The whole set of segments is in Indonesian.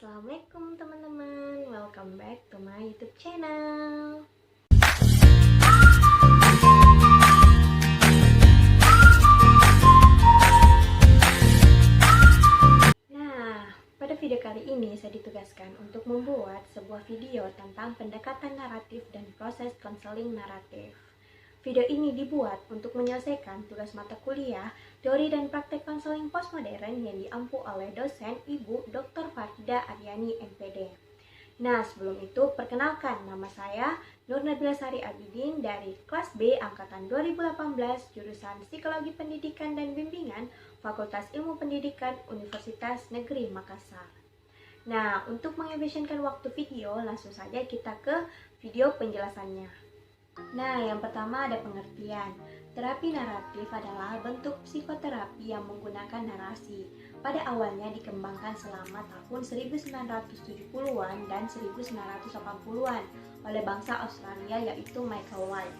Assalamualaikum teman-teman, welcome back to my YouTube channel. Nah, pada video kali ini saya ditugaskan untuk membuat sebuah video tentang pendekatan naratif dan proses konseling naratif. Video ini dibuat untuk menyelesaikan tugas mata kuliah Teori dan Praktek Konseling Postmodern yang diampu oleh dosen Ibu Dr. Farida Aryani MPD. Nah, sebelum itu perkenalkan, nama saya Nur Nabila Sari Abidin dari kelas B angkatan 2018 jurusan Psikologi Pendidikan dan Bimbingan Fakultas Ilmu Pendidikan Universitas Negeri Makassar. Nah, untuk mengefisienkan waktu video, langsung saja kita ke video penjelasannya. Nah, yang pertama ada pengertian. Terapi naratif adalah bentuk psikoterapi yang menggunakan narasi. Pada awalnya dikembangkan selama tahun 1970-an dan 1980-an oleh bangsa Australia yaitu Michael White.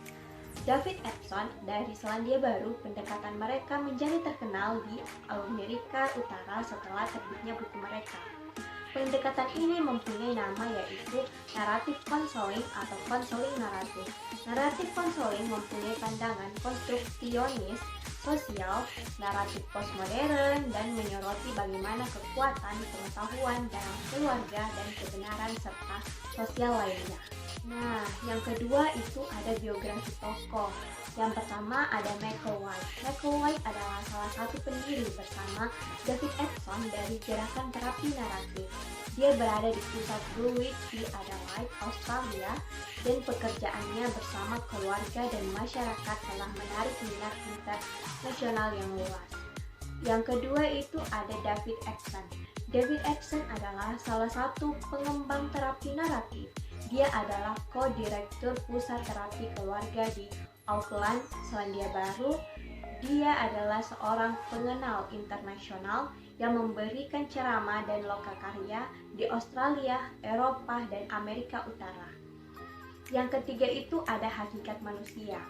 David Epson dari Selandia Baru, pendekatan mereka menjadi terkenal di Amerika Utara setelah terbitnya buku mereka. Pendekatan ini mempunyai nama yaitu naratif konseling atau konseling naratif. Naratif konseling mempunyai pandangan konstruksionis, sosial, naratif postmodern, dan menyoroti bagaimana kekuatan pengetahuan dalam keluarga dan kebenaran serta sosial lainnya. Nah, yang kedua itu ada biografi tokoh. Yang pertama ada Michael White. Michael White adalah salah satu pendiri bersama David Epson dari gerakan terapi naratif. Dia berada di pusat Bruwich di Adelaide, Australia, dan pekerjaannya bersama keluarga dan masyarakat telah menarik minat internasional yang luas. Yang kedua itu ada David Epson. David Epson adalah salah satu pengembang terapi naratif. Dia adalah co-direktur pusat terapi keluarga di Auckland, Selandia Baru. Dia adalah seorang pengenal internasional yang memberikan ceramah dan lokakarya di Australia, Eropa, dan Amerika Utara. Yang ketiga itu ada hakikat manusia.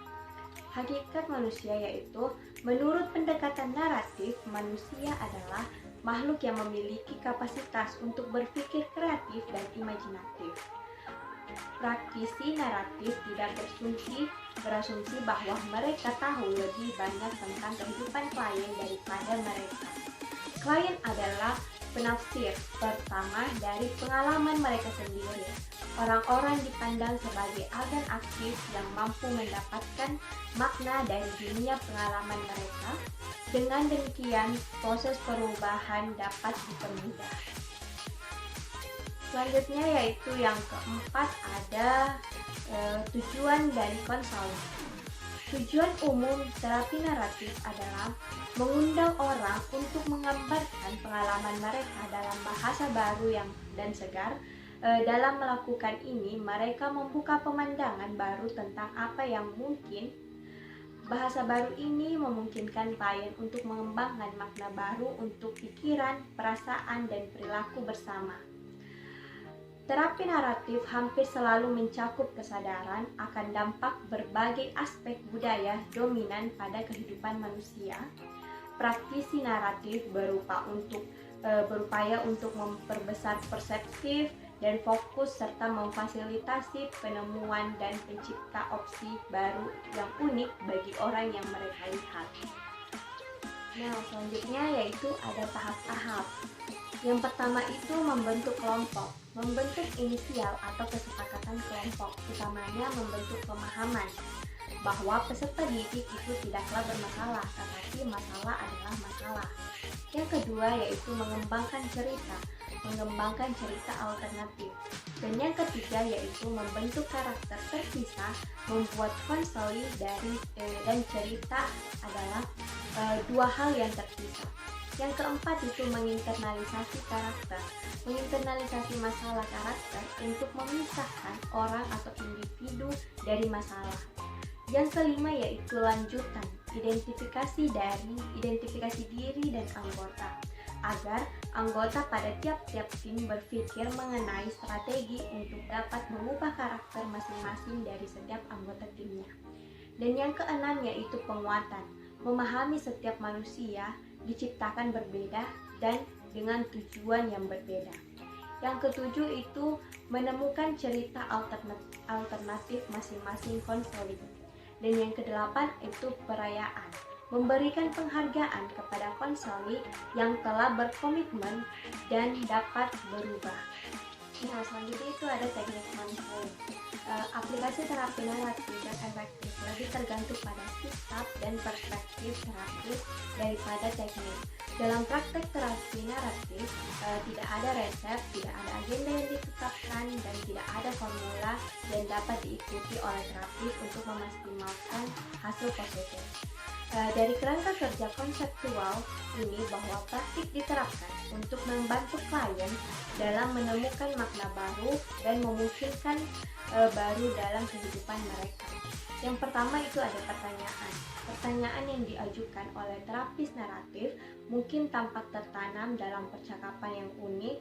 Hakikat manusia yaitu, menurut pendekatan naratif, manusia adalah makhluk yang memiliki kapasitas untuk berpikir kreatif dan imajinatif. Praktisi naratif tidak berasumsi bahwa mereka tahu lebih banyak tentang kehidupan klien daripada mereka. Klien adalah penafsir pertama dari pengalaman mereka sendiri. Orang-orang dipandang sebagai agen aktif yang mampu mendapatkan makna dari dunia pengalaman mereka. Dengan demikian, proses perubahan dapat dipermudah. Selanjutnya yaitu yang keempat ada tujuan dari konseling. Tujuan umum terapi naratif adalah mengundang orang untuk menggambarkan pengalaman mereka dalam bahasa baru dan segar. Dalam melakukan ini, mereka membuka pemandangan baru tentang apa yang mungkin. Bahasa baru ini memungkinkan klien untuk mengembangkan makna baru untuk pikiran, perasaan, dan perilaku bersama. Terapi naratif hampir selalu mencakup kesadaran akan dampak berbagai aspek budaya dominan pada kehidupan manusia. Praktisi naratif berupaya untuk memperbesar persepsi dan fokus serta memfasilitasi penemuan dan pencipta opsi baru yang unik bagi orang yang mereka lihat. Nah, selanjutnya yaitu ada tahap-tahap. Yang pertama itu membentuk kelompok. Membentuk inisial atau kesepakatan kelompok, utamanya membentuk pemahaman bahwa peserta didik itu tidaklah bermasalah, tetapi masalah adalah masalah. Yang kedua yaitu mengembangkan cerita alternatif. Dan yang ketiga yaitu membentuk karakter terpisah, membuat konseling dan cerita adalah dua hal yang terpisah. Yang keempat itu menginternalisasi karakter. Menginternalisasi masalah karakter untuk memisahkan orang atau individu dari masalah. Yang kelima yaitu lanjutan, identifikasi diri dan anggota, agar anggota pada tiap-tiap tim berpikir mengenai strategi untuk dapat mengubah karakter masing-masing dari setiap anggota timnya. Dan yang keenam yaitu penguatan, memahami setiap manusia diciptakan berbeda dan dengan tujuan yang berbeda. Yang ketujuh itu menemukan cerita alternatif masing-masing konseling. Dan yang kedelapan itu perayaan, memberikan penghargaan kepada konseli yang telah berkomitmen dan dapat berubah. Nah, selanjutnya itu ada teknik konseling. Aplikasi terapi naratif dan efektif lebih tergantung pada sikap dan perspektif terapis daripada teknik. Dalam praktek terapi naratif, tidak ada resep, tidak ada agenda yang ditetapkan, dan tidak ada formula yang dapat diikuti oleh terapis untuk memaksimalkan hasil positif. Dari kerangka kerja konseptual ini bahwa praktik diterapkan untuk membantu klien dalam menemukan makna baru dan memungkinkan baru dalam kehidupan mereka. Yang pertama itu ada pertanyaan. Pertanyaan yang diajukan oleh terapis naratif mungkin tampak tertanam dalam percakapan yang unik,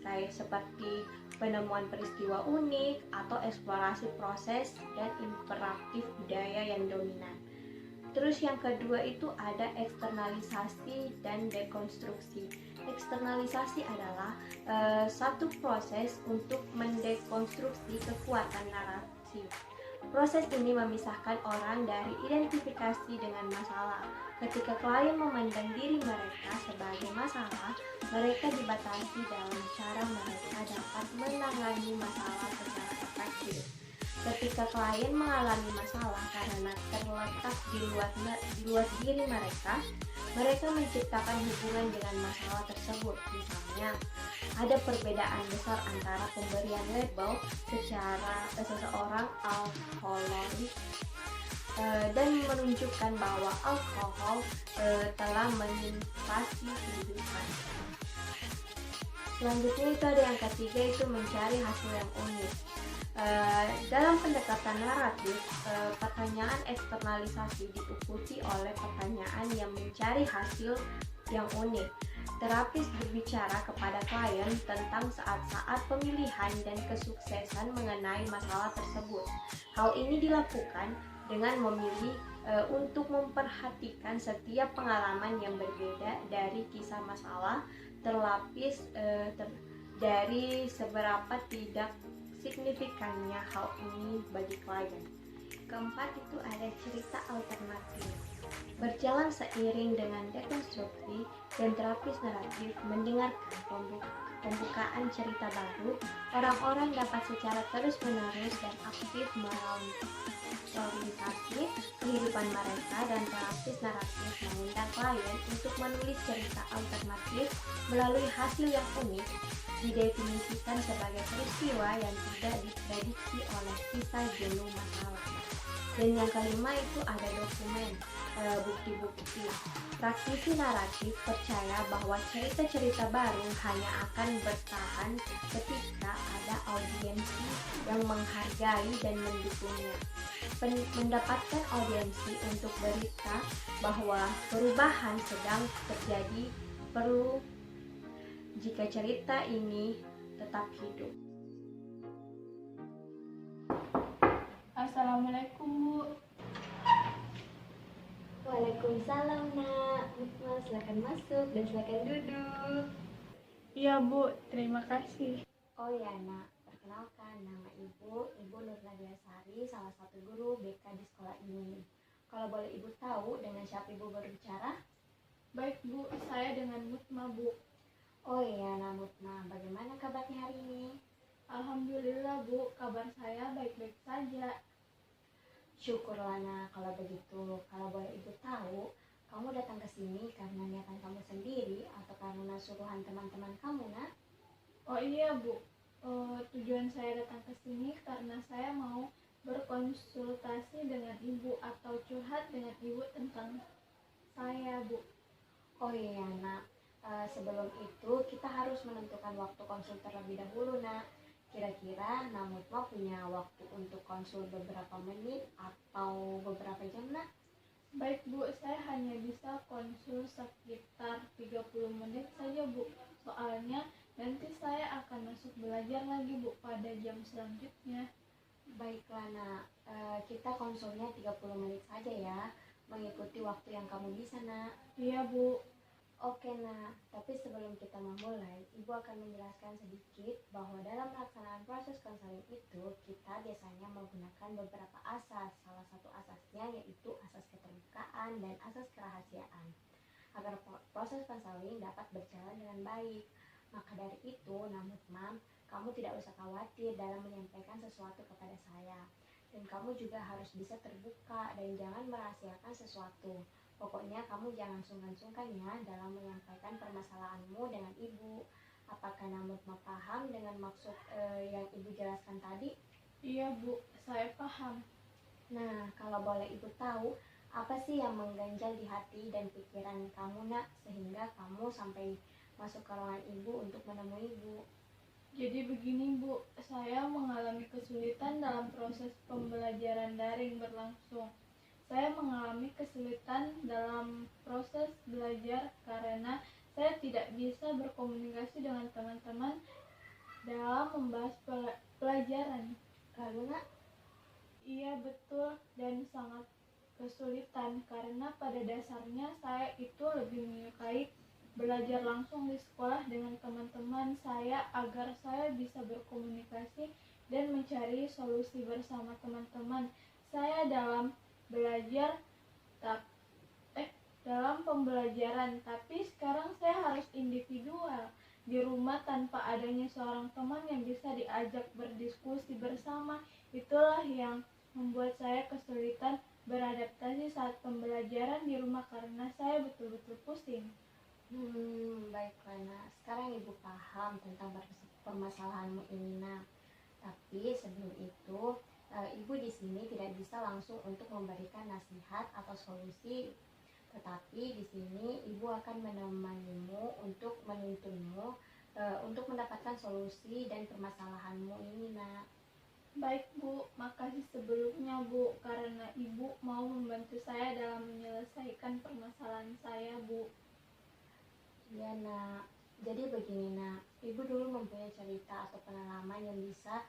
kayak seperti penemuan peristiwa unik atau eksplorasi proses dan imperatif budaya yang dominan. Terus yang kedua itu ada eksternalisasi dan dekonstruksi. Eksternalisasi adalah satu proses untuk mendekonstruksi kekuatan narasi. Proses ini memisahkan orang dari identifikasi dengan masalah. Ketika klien memandang diri mereka sebagai masalah, mereka dibatasi dalam cara mereka dapat menangani masalah secara efektif. Ketika klien mengalami masalah karena terletak di luar diri mereka menciptakan hubungan dengan masalah tersebut. Misalnya, ada perbedaan besar antara pemberian label seseorang alkoholik dan menunjukkan bahwa alkohol telah menginvasi kehidupan. Selanjutnya itu ada yang ketiga, itu mencari hasil yang unik. Dalam pendekatan naratif, pertanyaan eksternalisasi diikuti oleh pertanyaan yang mencari hasil yang unik. Terapis berbicara kepada klien tentang saat-saat pemilihan dan kesuksesan mengenai masalah tersebut. Hal ini dilakukan dengan memilih untuk memperhatikan setiap pengalaman yang berbeda dari kisah masalah terlapis dari seberapa tidak signifikannya hal ini bagi klien. Keempat itu ada cerita alternatif. Berjalan seiring dengan dekonstruksi dan terapis naratif mendengarkan pembukaan cerita baru, orang-orang dapat secara terus-menerus dan aktif mengorientasi kehidupan mereka, dan terapis naratif mengundang klien untuk menulis cerita alternatif melalui hasil yang unik, didefinisikan sebagai peristiwa yang tidak diprediksi oleh kisah jenuh masalah. Dan yang kelima itu ada dokumen, bukti-bukti. Praktisi naratif percaya bahwa cerita-cerita baru hanya akan bertahan ketika ada audiensi yang menghargai dan mendukungnya. Mendapatkan audiensi untuk berita bahwa perubahan sedang terjadi perlu jika cerita ini tetap hidup. Assalamualaikum, Bu. Waalaikumsalam, Nak. Silakan masuk dan silakan duduk. Iya, Bu. Terima kasih. Oh ya, Nak. Perkenalkan, nama Ibu Nur Nadia Sari, salah satu guru BK di sekolah ini. Kalau boleh Ibu tahu dengan siapa Ibu berbicara? Baik, Bu. Saya dengan Mutma, Bu. Oh iya, Nak Mutma. Bagaimana kabarnya hari ini? Alhamdulillah, Bu. Kabar saya baik-baik saja. Syukurlah, Nak, kalau begitu. Kalau boleh Ibu tahu, kamu datang ke sini karena niatan kamu sendiri atau karena suruhan teman-teman kamu, Nak? Oh iya, Bu. Tujuan saya datang ke sini karena saya mau berkonsultasi dengan Ibu atau curhat dengan Ibu tentang saya, Bu. Oh iya, Nak. Sebelum itu kita harus menentukan waktu konsul terlebih dahulu, Nak. Kira-kira Nak Mutma punya waktu untuk konsul beberapa menit atau beberapa jam, Nak? Baik, Bu. Saya hanya bisa konsul sekitar 30 menit saja, Bu. Soalnya nanti saya akan masuk belajar lagi, Bu, pada jam selanjutnya. Baiklah, Nak. Kita konsulnya 30 menit saja ya, mengikuti waktu yang kamu bisa, Nak. Iya, Bu. Oke, nah, tapi sebelum kita memulai, Ibu akan menjelaskan sedikit bahwa dalam pelaksanaan proses konseling itu, kita biasanya menggunakan beberapa asas. Salah satu asasnya yaitu asas keterbukaan dan asas kerahasiaan, agar proses konseling dapat berjalan dengan baik. Maka dari itu, Mam, kamu tidak usah khawatir dalam menyampaikan sesuatu kepada saya. Dan kamu juga harus bisa terbuka dan jangan merahasiakan sesuatu. Pokoknya kamu jangan sungkan-sungkan ya dalam menyampaikan permasalahanmu dengan ibu. Apakah Namut paham dengan maksud yang ibu jelaskan tadi? Iya Bu, saya paham. Nah, kalau boleh ibu tahu, apa sih yang mengganjal di hati dan pikiran kamu nak, sehingga kamu sampai masuk ke ruangan ibu untuk menemui ibu? Jadi begini Bu, saya mengalami kesulitan dalam proses pembelajaran daring berlangsung. Saya mengalami kesulitan dalam proses belajar karena saya tidak bisa berkomunikasi dengan teman-teman dalam membahas pelajaran. Lalu nak? Iya betul, dan sangat kesulitan karena pada dasarnya saya itu lebih menyukai belajar langsung di sekolah dengan teman-teman saya agar saya bisa berkomunikasi dan mencari solusi bersama teman-teman saya dalam belajar dalam pembelajaran, tapi sekarang saya harus individual di rumah tanpa adanya seorang teman yang bisa diajak berdiskusi bersama. Itulah yang membuat saya kesulitan beradaptasi saat pembelajaran di rumah karena saya betul-betul pusing. Baiklah nak, sekarang ibu paham tentang permasalahanmu ini nak. Tapi sebelum itu, ibu di sini tidak bisa langsung untuk memberikan nasihat atau solusi, tetapi di sini ibu akan menemanimu untuk menuntunmu untuk mendapatkan solusi dan permasalahanmu ini nak. Baik Bu, makasih sebelumnya Bu, karena Ibu mau membantu saya dalam menyelesaikan permasalahan saya Bu. Iya nak, jadi begini nak, ibu dulu mempunyai cerita atau pengalaman yang bisa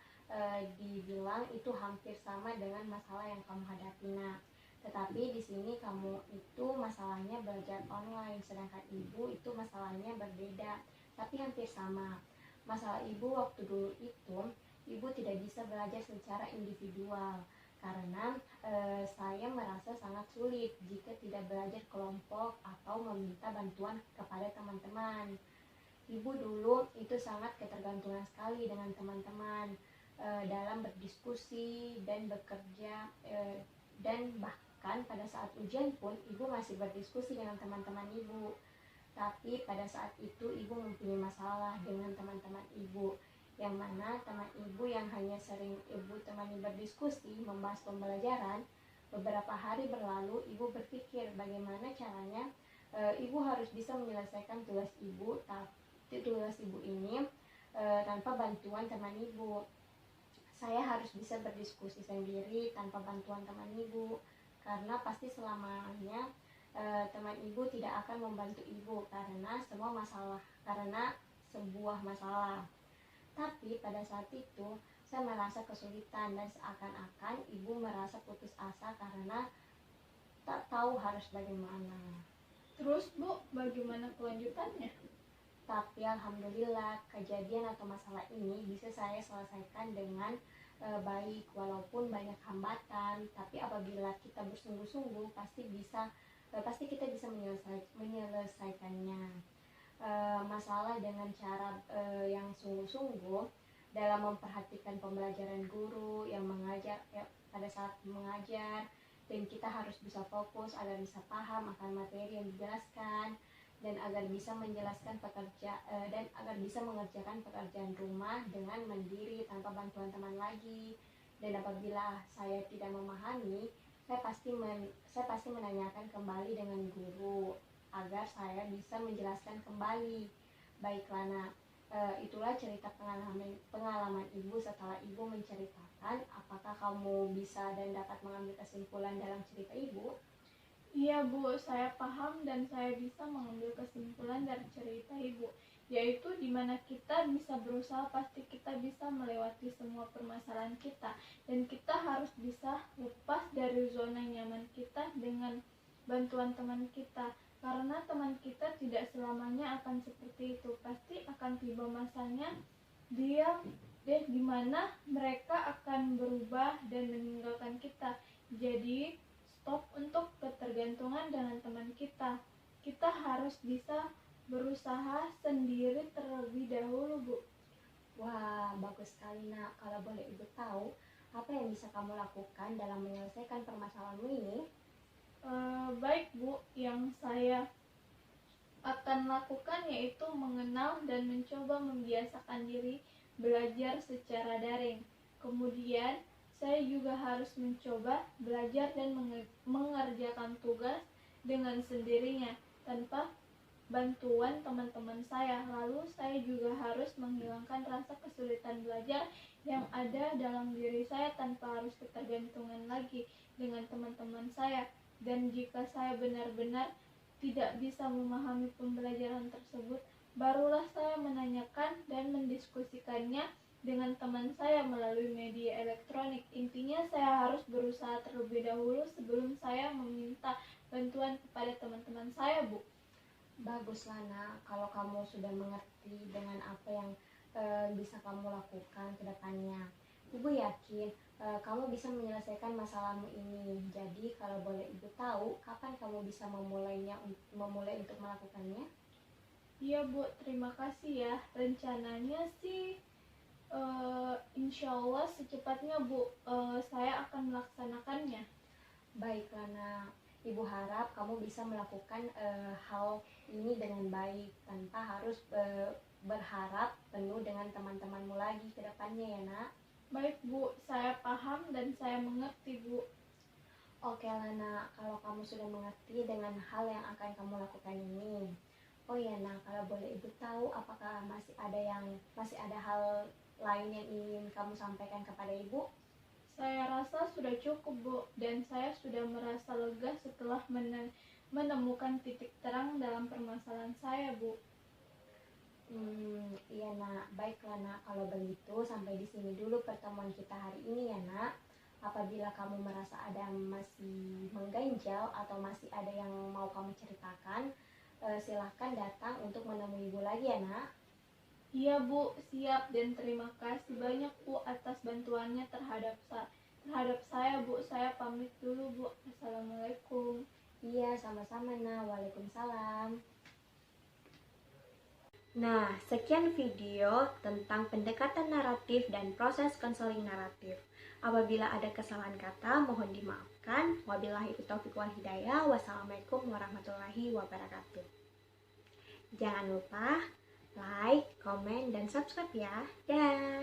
dibilang itu hampir sama dengan masalah yang kamu hadapi nak. Tetapi di sini kamu itu masalahnya belajar online, sedangkan ibu itu masalahnya berbeda, tapi hampir sama. Masalah ibu waktu dulu itu, ibu tidak bisa belajar secara individual karena saya merasa sangat sulit jika tidak belajar kelompok atau meminta bantuan kepada teman-teman. Ibu dulu itu sangat ketergantungan sekali dengan teman-teman dalam berdiskusi dan bekerja, dan bahkan pada saat ujian pun ibu masih berdiskusi dengan teman-teman ibu. Tapi pada saat itu ibu mempunyai masalah dengan teman-teman ibu, yang mana teman ibu yang hanya sering ibu temani berdiskusi membahas pembelajaran, beberapa hari berlalu ibu berpikir bagaimana caranya ibu harus bisa menyelesaikan tugas ibu ini tanpa bantuan teman ibu. Saya harus bisa berdiskusi sendiri tanpa bantuan teman ibu, karena pasti selamanya teman ibu tidak akan membantu ibu karena sebuah masalah. Tapi pada saat itu saya merasa kesulitan dan seakan-akan ibu merasa putus asa karena tak tahu harus bagaimana. Terus Bu, bagaimana kelanjutannya? Tapi alhamdulillah kejadian atau masalah ini bisa saya selesaikan dengan baik, walaupun banyak hambatan. Tapi apabila kita bersungguh-sungguh pasti kita bisa menyelesaikannya. Masalah dengan cara yang sungguh-sungguh dalam memperhatikan pembelajaran guru yang mengajar pada saat mengajar, dan kita harus bisa fokus agar bisa paham akan materi yang dijelaskan dan agar bisa menjelaskan dan agar bisa mengerjakan pekerjaan rumah dengan mandiri tanpa bantuan teman lagi. Dan apabila saya tidak memahami, saya pasti menanyakan kembali dengan guru agar saya bisa menjelaskan kembali. Baiklah nak, itulah cerita pengalaman ibu. Setelah ibu menceritakan, apakah kamu bisa dan dapat mengambil kesimpulan dalam cerita ibu? Iya Bu, saya paham dan saya bisa mengambil kesimpulan dari cerita Ibu, yaitu dimana kita bisa berusaha pasti kita bisa melewati semua permasalahan kita, dan kita harus bisa lepas dari zona nyaman kita dengan bantuan teman kita. Karena teman kita tidak selamanya akan seperti itu. Pasti akan tiba masanya di mana mereka akan berubah dan meninggalkan kita. Jadi, stop untuk ketergantungan dengan teman kita. Kita harus bisa berusaha sendiri terlebih dahulu, Bu. Wah, bagus sekali nak. Kalau boleh ibu tahu, apa yang bisa kamu lakukan dalam menyelesaikan permasalahanmu ini? Baik, Bu. Yang saya akan lakukan yaitu mengenal dan mencoba membiasakan diri belajar secara daring. Kemudian, saya juga harus mencoba belajar dan mengerjakan tugas dengan sendirinya tanpa bantuan teman-teman saya. Lalu, saya juga harus menghilangkan rasa kesulitan belajar yang ada dalam diri saya tanpa harus ketergantungan lagi dengan teman-teman saya. Dan jika saya benar-benar tidak bisa memahami pembelajaran tersebut, barulah saya menanyakan dan mendiskusikannya dengan teman saya melalui media elektronik. Intinya saya harus berusaha terlebih dahulu sebelum saya meminta bantuan kepada teman-teman saya, Bu. Baguslah nak, kalau kamu sudah mengerti dengan apa yang bisa kamu lakukan ke depannya. Ibu yakin kamu bisa menyelesaikan masalahmu ini. Jadi kalau boleh ibu tahu, kapan kamu bisa memulai untuk melakukannya? Iya, Bu, terima kasih ya. Rencananya sih insya Allah secepatnya, Bu, saya akan melaksanakannya. Baiklah nak, ibu harap kamu bisa melakukan hal ini dengan baik tanpa harus berharap penuh dengan teman-temanmu lagi ke depannya ya nak. Baik, Bu, saya paham dan saya mengerti, Bu. Oke lah nak, kalau kamu sudah mengerti dengan hal yang akan kamu lakukan ini. Oh ya nak, kalau boleh ibu tahu, apakah masih ada hal lain yang ingin kamu sampaikan kepada ibu? Saya rasa sudah cukup, Bu, dan saya sudah merasa lega setelah menemukan titik terang dalam permasalahan saya, Bu. Iya nak, baiklah nak, kalau begitu sampai di sini dulu pertemuan kita hari ini ya nak. Apabila kamu merasa ada masih mengganjal atau masih ada yang mau kamu ceritakan, silahkan datang untuk menemui ibu lagi ya nak. Iya, Bu, siap, dan terima kasih banyak, Bu, atas bantuannya terhadap saya, Bu. Saya pamit dulu, Bu. Assalamualaikum. Iya, sama-sama nak. Waalaikumsalam. Nah, sekian video tentang pendekatan naratif dan proses konseling naratif. Apabila ada kesalahan kata, mohon dimaafkan. Wabillahi taufiq wal hidayah. Wassalamualaikum warahmatullahi wabarakatuh. Jangan lupa like, komen, dan subscribe ya. Dah.